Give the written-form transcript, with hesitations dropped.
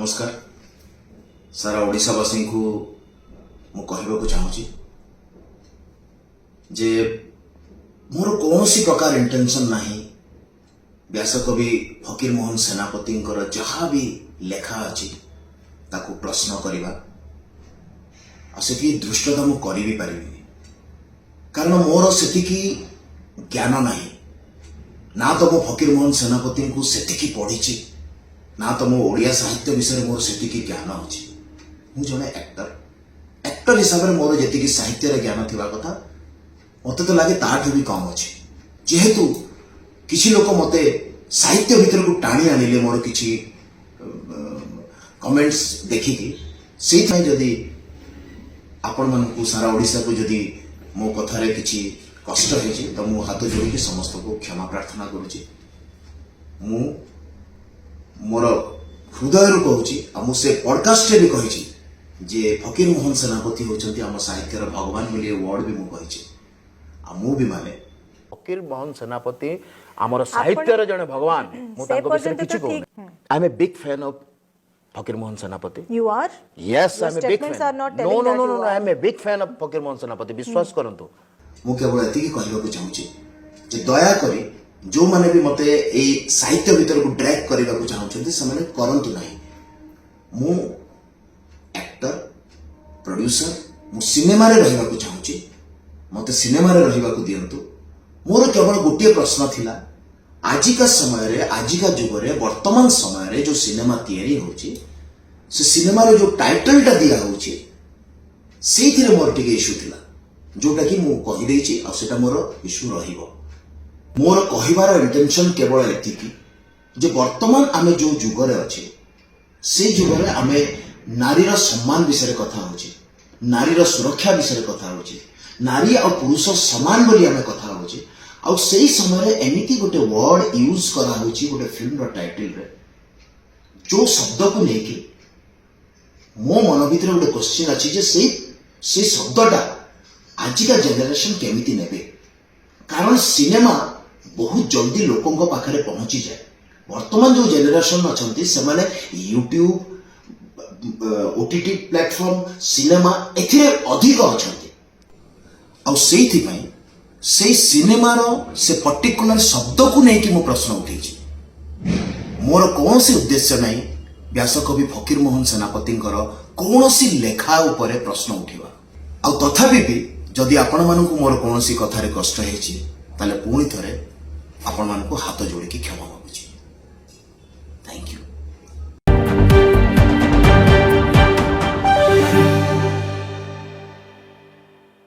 नमस्कार सारा ओडिशावासी को मु कहबाकू चाहूँगी जे मोर कौन प्रकार इंटेंशन नहीं व्यासकवि फकीर मोहन सेनापति जहाँ भी लेखा अच्छी ताकू प्रश्न करवा से दृष्टता मु करी भी पारिबिनी कारण मोर से ज्ञान नहीं ना तो मो फकीर मोहन सेनापति को से पढ़ी ना तो मो ओडिया साहित्य विषय मोर से ज्ञान अच्छी मु जड़े एक्टर हिसाब से मोर जी साहित्य ज्ञान थिबा कथा मत तो लगे ताठू भी कम अच्छे जेहेतु किसी लोक मते साहित्य भीतर को टाणी आनिले मोर किसी कमेंट्स देखिकी से जदि आपण मानकु सारा ओडिशा को जदि मो कथारे किसी कष्ट होइछि तो मु हाथ जोड़ी समस्त को क्षमा प्रार्थना करुछि मु मोर हृदय कहूँ आ मुझे पॉडकास्ट भी कही जे फकीर मोहन सेनापति होती आम साहित्यर भगवान बोली वर्ड भी मुझे मु भी माने फकीर मोहन सेनापति आमर साहित्यर जने भगवान I am a big fan of Fakir Mohan Senapati You are? Yes I Your am a big statements fan are not no telling no that no you no are. I am a big fan of Fakir Mohan सेनापति विश्वास करंतु मु केवल एति कहबाकू चाहूँगी जे दया करी जो माने भी मते ए साहित्य भीतर को ड्रैग करने को चाहते से माने करंतु नहीं मु एक्टर प्रोड्यूसर मु सिनेमा रे रहिबा को चाहूँगी मते सिनेमा रे रहिबा को दियंतु मोर केवल गोटे प्रश्न थिला आजिका समय रे आजिका जुग रे वर्तमान समय रे जो सिनेमा तैयारी होची से सिनेमा रे जो टाइटल टा दिया होची सेथिरे मोर टिके इशू थिला जोटा कि मु कहि देछि आ सेटा मोर इशू रहिबो मोर कहिबार इंटेंशन केवल एतिकी जे वर्तमान आमे जो जुगरे अच्छे से जुगरे आमे नारीर सम्मान विषय कथा होची नारीर सुरक्षा विषय कथा होची नारी और पुरुष समान बोली आमे कथा होची आ सेही समय रे एमिति गोटे वर्ड यूज करा होची गोटे फिल्म रो टाइटल रे जो शब्द को लेके मो मन भीतर गोटे क्वेश्चन अछि जे से शब्दटा आजिका जेनेरेशन केमिति नेबे कारण सिनेमा बहुत जल्दी लोकों पाखरे पहुंची जाए वर्तमान जो जेनेरेशन अच्छा से माने यूट्यूब ओटीटी प्लेटफॉर्म सिनेमा एथिरे अधिक अच्छा से सिनेमार से पर्टिकुलर शब्द को लेकिन मो प्रश्न उठे मोर कौन सी उद्देश्य नहीं व्यासकवि फकीर मोहन सेनापति कौन सी लेखा उपरे प्रश्न उठा आ तथापि भी जदि आपण मानकु मोर कौन सी कथारे कष्ट हेछि ताले पुणी थरे आपण मानकु हाथ जोड़ी क्षमा मागुछि थैंक यू।